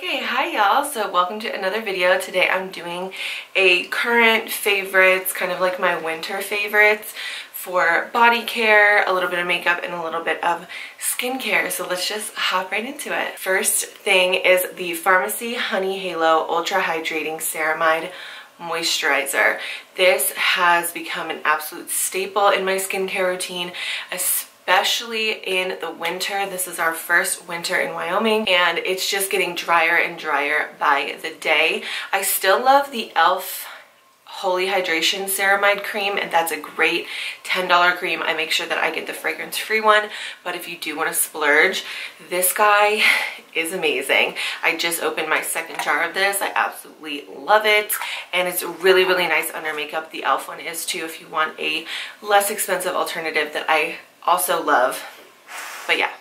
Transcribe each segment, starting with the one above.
Okay, hi y'all. So welcome to another video. Today I'm doing a current favorites, kind of like my winter favorites for body care, a little bit of makeup, and a little bit of skincare. So let's just hop right into it. First thing is the Pharmacy Honey Halo Ultra Hydrating Ceramide Moisturizer. This has become an absolute staple in my skincare routine, especially in the winter. This is our first winter in Wyoming and it's just getting drier and drier by the day. I still love the e.l.f. Holy Hydration Ceramide Cream, and that's a great $10 cream. I make sure that I get the fragrance-free one, but if you do want to splurge, this guy is amazing. I just opened my second jar of this. I absolutely love it, and it's really, really nice under makeup. The e.l.f. one is too if you want a less expensive alternative that I also love. But yeah,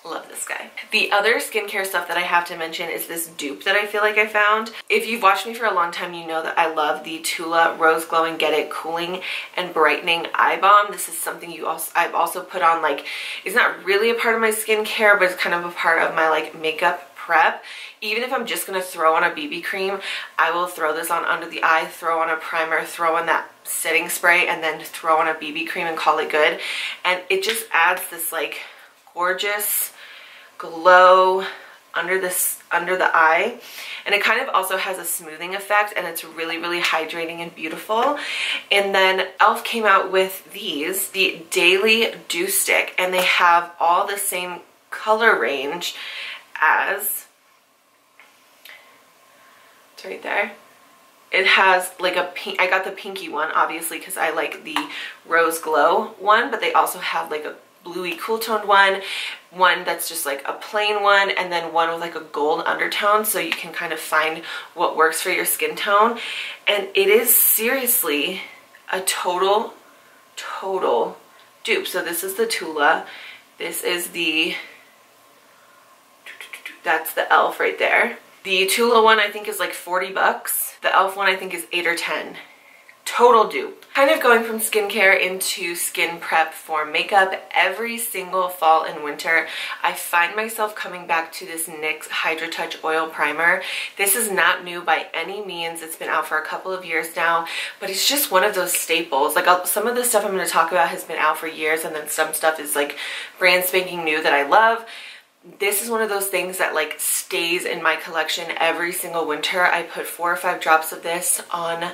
love this guy. The other skincare stuff that I have to mention is this dupe that I feel like I found. If you've watched me for a long time, you know that I love the Tula Rose Glow and Get It Cooling and Brightening Eye Balm. This is something I've also put on, like, it's not really a part of my skincare, but it's kind of a part of my like makeup prep. Even if I'm just gonna throw on a BB cream, I will throw this on under the eye, throw on a primer, throw on that setting spray, and then throw on a BB cream and call it good. And it just adds this like gorgeous glow under the eye, and it kind of also has a smoothing effect, and it's really, really hydrating and beautiful. And then e.l.f. came out with these, the Daily Dew Stick, and they have all the same color range as, it's right there. It has like a pink, I got the pinky one obviously because I like the rose glow one, but they also have like a bluey cool toned one that's just like a plain one, and then one with like a gold undertone, so you can kind of find what works for your skin tone. And it is seriously a total dupe. So this is the Tula, this is the, that's the e.l.f. right there. The Tula one I think is like 40 bucks. The e.l.f. one I think is 8 or 10. Total dupe. Kind of going from skincare into skin prep for makeup. Every single fall and winter, I find myself coming back to this NYX Hydra Touch Oil Primer. This is not new by any means. It's been out for a couple of years now, but it's just one of those staples. Like some of the stuff I'm going to talk about has been out for years, and then some stuff is like brand spanking new that I love. This is one of those things that like stays in my collection every single winter. I put 4 or 5 drops of this on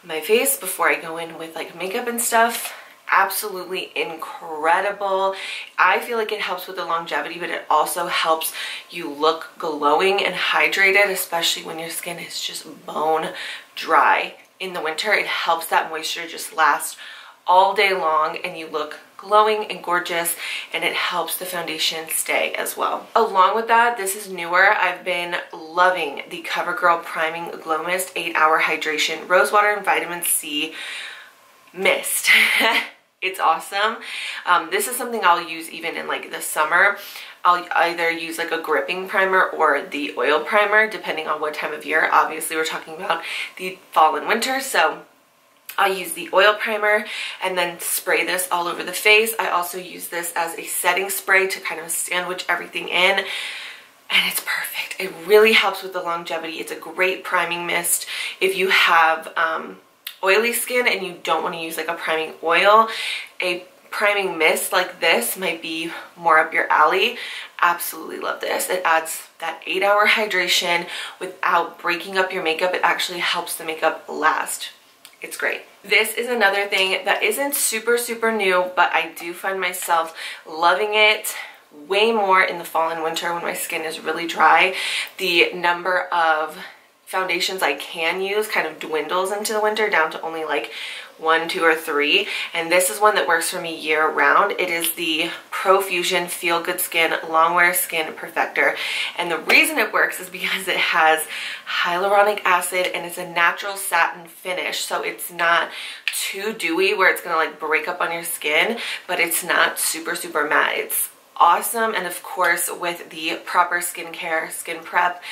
my face before I go in with like makeup and stuff. Absolutely incredible. I feel like it helps with the longevity, but it also helps you look glowing and hydrated, especially when your skin is just bone dry in the winter. It helps that moisture just last all day long and you look glowing and gorgeous, and it helps the foundation stay as well. Along with that, this is newer. I've been loving the CoverGirl Priming Glow Mist 8-Hour Hydration Rose Water and Vitamin C Mist. It's awesome. This is something I'll use even in like the summer. I'll either use like a gripping primer or the oil primer depending on what time of year. Obviously we're talking about the fall and winter, so I use the oil primer and then spray this all over the face. I also use this as a setting spray to kind of sandwich everything in, and it's perfect. It really helps with the longevity. It's a great priming mist. If you have oily skin and you don't want to use like a priming oil, a priming mist like this might be more up your alley. Absolutely love this. It adds that 8-hour hydration without breaking up your makeup. It actually helps the makeup last. It's great. This is another thing that isn't super new, but I do find myself loving it way more in the fall and winter when my skin is really dry. The number of foundations I can use kind of dwindles into the winter down to only like 1, 2, or 3, and this is one that works for me year round. It is the Profusion Feel Good Skin Longwear Skin Perfector, and the reason it works is because it has hyaluronic acid and it's a natural satin finish, so it's not too dewy where it's gonna like break up on your skin, but it's not super matte. It's awesome. And of course with the proper skincare, skin prep,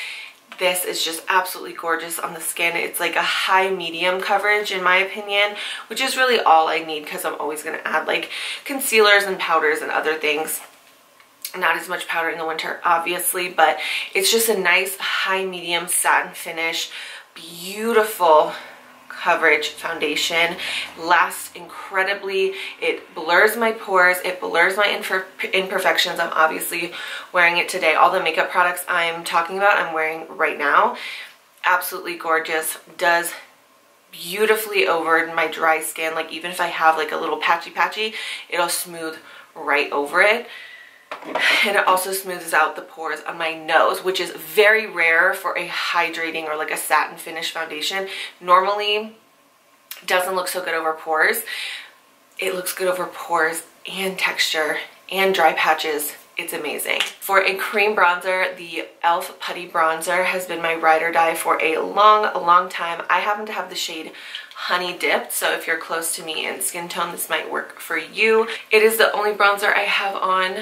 this is just absolutely gorgeous on the skin. It's like a high medium coverage in my opinion, which is really all I need because I'm always going to add like concealers and powders and other things. Not as much powder in the winter, obviously, but it's just a nice high medium satin finish. Beautiful coverage foundation. Lasts incredibly. It blurs my pores. It blurs my imperfections. I'm obviously wearing it today. All the makeup products I'm talking about, I'm wearing right now. Absolutely gorgeous. Does beautifully over my dry skin. Like even if I have like a little patchy, it'll smooth right over it. And it also smooths out the pores on my nose, which is very rare for a hydrating or like a satin finish foundation. Normally doesn't look so good over pores. It looks good over pores and texture and dry patches. It's amazing. For a cream bronzer, the e.l.f. Putty Bronzer has been my ride or die for a long time. I happen to have the shade Honey Dipped, so if you're close to me in skin tone, this might work for you. It is the only bronzer I have on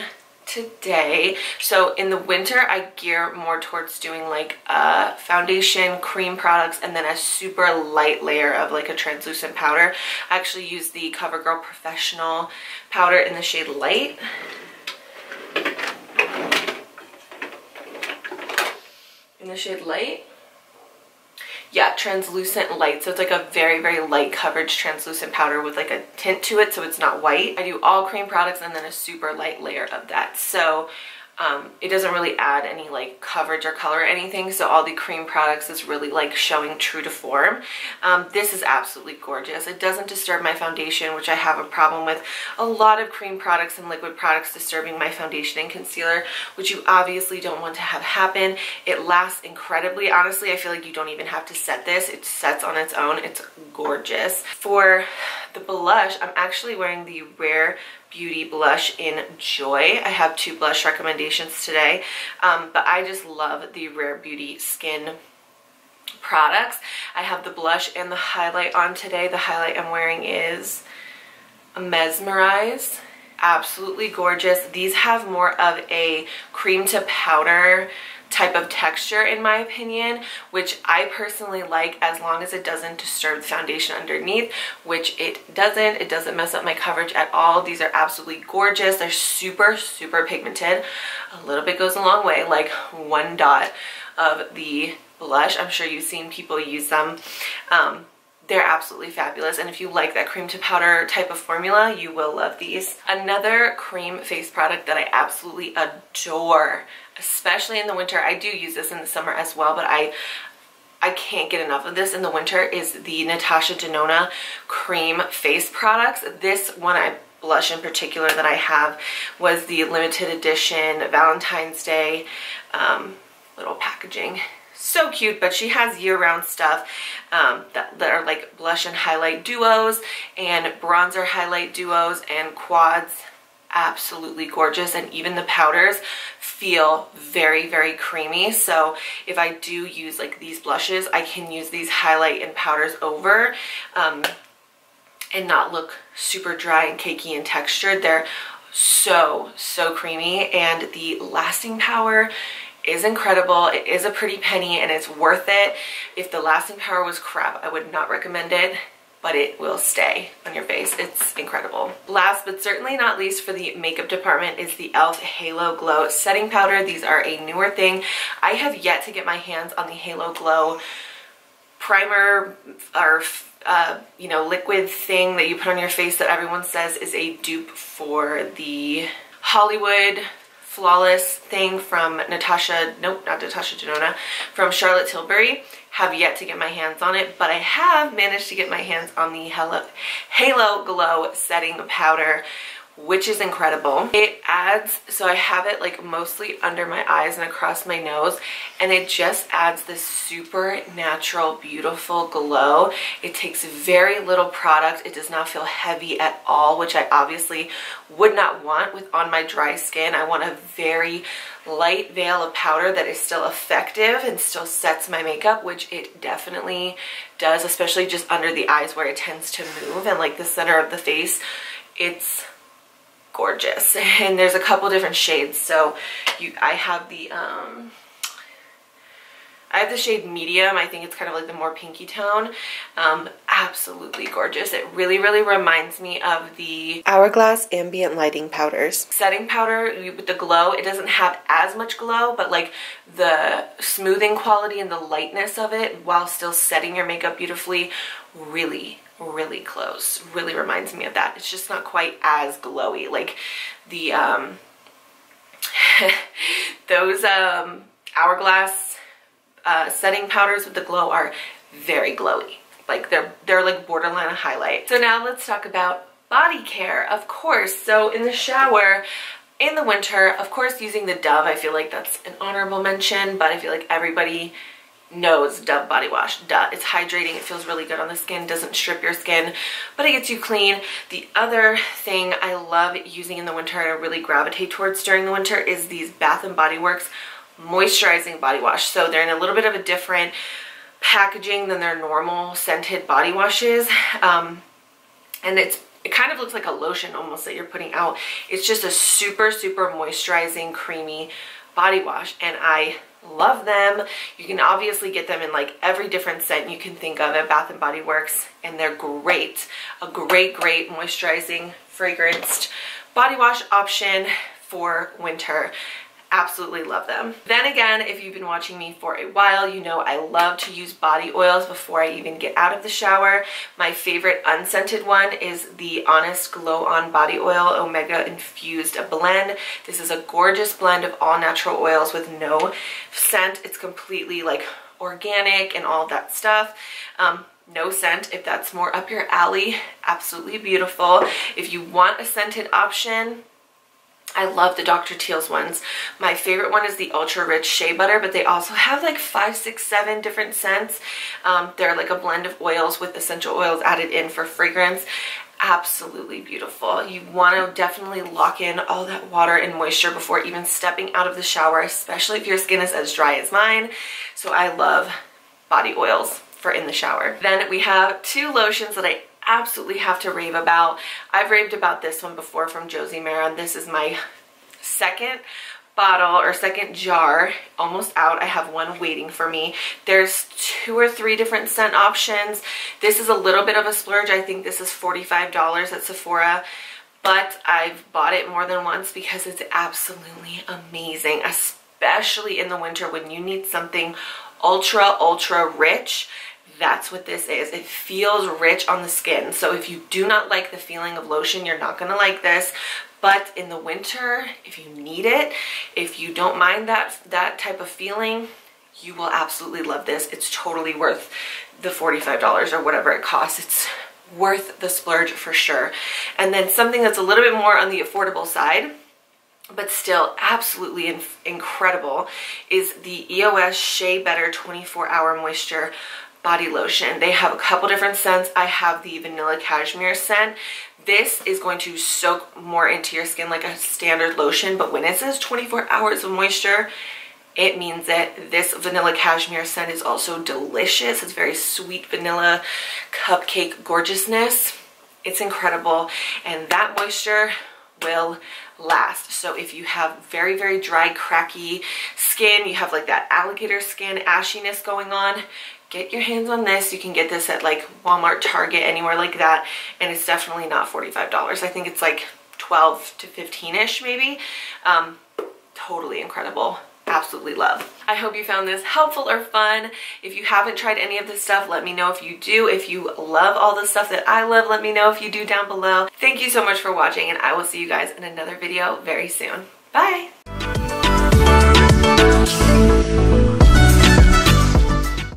today. So in the winter, I gear more towards doing like a foundation, cream products, and then a super light layer of like a translucent powder. I actually use the CoverGirl Professional powder in the shade Light. In the shade Light. Yeah, translucent light. So it's like a very light coverage translucent powder with like a tint to it, so it's not white. I do all cream products and then a super light layer of that. So it doesn't really add any like coverage or color or anything, so all the cream products is really like showing true to form. This is absolutely gorgeous. It doesn't disturb my foundation, which I have a problem with a lot of cream products and liquid products disturbing my foundation and concealer, which you obviously don't want to have happen. It lasts incredibly. Honestly, I feel like you don't even have to set this. It sets on its own. It's gorgeous. For the blush, I'm actually wearing the Rare Beauty blush in Joy. I have 2 blush recommendations today, but I just love the Rare Beauty skin products. I have the blush and the highlight on today. The highlight I'm wearing is Mesmerize. Absolutely gorgeous. These have more of a cream to powder type of texture in my opinion, which I personally like as long as it doesn't disturb the foundation underneath, which it doesn't. It doesn't mess up my coverage at all. These are absolutely gorgeous. They're super pigmented. A little bit goes a long way, like 1 dot of the blush. I'm sure you've seen people use them. They're absolutely fabulous, and if you like that cream to powder type of formula, you will love these. Another cream face product that I absolutely adore, especially in the winter. I do use this in the summer as well, but I can't get enough of this in the winter, is the Natasha Denona cream face products. This one, blush in particular that I have, was the limited edition Valentine's Day little packaging. So cute, but she has year-round stuff that are like blush and highlight duos and bronzer highlight duos and quads. Absolutely gorgeous, and even the powders feel very creamy. So if I do use like these blushes, I can use these highlight and powders over and not look super dry and cakey in texture. They're so creamy, and the lasting power is incredible. It is a pretty penny and it's worth it. If the lasting power was crap, I would not recommend it, but it will stay on your face. It's incredible. Last but certainly not least for the makeup department is the e.l.f. Halo Glow Setting Powder. These are a newer thing. I have yet to get my hands on the Halo Glow primer or you know, liquid thing that you put on your face that everyone says is a dupe for the Hollywood Flawless thing from Natasha, nope, not Natasha Denona, from Charlotte Tilbury. Have yet to get my hands on it, but I have managed to get my hands on the Halo Glow Setting Powder, which is incredible. It adds, so I have it like mostly under my eyes and across my nose, and it just adds this super natural, beautiful glow. It takes very little product. It does not feel heavy at all, which I obviously would not want on my dry skin. I want a very light veil of powder that is still effective and still sets my makeup, which it definitely does, especially just under the eyes where it tends to move, and like the center of the face. It's gorgeous, and there's a couple different shades. So I have the shade Medium. I think it's kind of like the more pinky tone. absolutely gorgeous. It really, really reminds me of the Hourglass Ambient Lighting Powders. Setting powder with the glow, it doesn't have as much glow, but like the smoothing quality and the lightness of it while still setting your makeup beautifully, really, really close. Really reminds me of that. It's just not quite as glowy. Like the those Hourglass setting powders with the glow are very glowy. Like they're like borderline a highlight. So now let's talk about body care, of course. So in the shower in the winter, of course, using the Dove, I feel like that's an honorable mention, but I feel like everybody knows Dove body wash. Duh. It's hydrating, it feels really good on the skin, doesn't strip your skin, but it gets you clean. The other thing I love using in the winter and I really gravitate towards during the winter is these Bath & Body Works moisturizing body wash. So they're in a little bit of a different packaging than their normal scented body washes, and it kind of looks like a lotion almost that you're putting out. It's just a super, super moisturizing, creamy body wash, and I love them. You can obviously get them in like every different scent you can think of at Bath & Body Works, and they're great. A great, great moisturizing, fragranced body wash option for winter. Absolutely love them. Then again, if you've been watching me for a while, you know I love to use body oils before I even get out of the shower. My favorite unscented one is the Honest Glow On Body Oil Omega Infused Blend. This is a gorgeous blend of all natural oils with no scent. It's completely like organic and all that stuff. No scent, if that's more up your alley, absolutely beautiful. If you want a scented option, I love the Dr. Teal's ones. My favorite one is the Ultra Rich Shea Butter, but they also have like 5, 6, 7 different scents. They're like a blend of oils with essential oils added in for fragrance. Absolutely beautiful. You want to definitely lock in all that water and moisture before even stepping out of the shower, especially if your skin is as dry as mine. So I love body oils for in the shower. Then we have 2 lotions that I absolutely have to rave about. I've raved about this one before from Josie Maran. This is my second bottle or second jar, almost out. I have one waiting for me. There's 2 or 3 different scent options. This is a little bit of a splurge. I think this is $45 at Sephora, but I've bought it more than once because it's absolutely amazing, especially in the winter when you need something ultra, ultra rich. That's what this is. It feels rich on the skin. So if you do not like the feeling of lotion, you're not gonna like this. But in the winter, if you need it, if you don't mind that type of feeling, you will absolutely love this. It's totally worth the $45 or whatever it costs. It's worth the splurge for sure. And then something that's a little bit more on the affordable side, but still absolutely incredible, is the EOS Shea Better 24-Hour Moisture Body Lotion. They have a couple different scents. I have the Vanilla Cashmere scent. This is going to soak more into your skin like a standard lotion, but when it says 24 hours of moisture, it means that this Vanilla Cashmere scent is also delicious. It's very sweet vanilla cupcake gorgeousness. It's incredible, and that moisture will last. So if you have very, very dry, cracky skin, you have like that alligator skin ashiness going on, get your hands on this. You can get this at like Walmart, Target, anywhere like that, and it's definitely not $45. I think it's like 12 to 15-ish maybe. Totally incredible. Absolutely love. I hope you found this helpful or fun. If you haven't tried any of this stuff, let me know if you do. If you love all the stuff that I love, let me know if you do down below. Thank you so much for watching, and I will see you guys in another video very soon. Bye!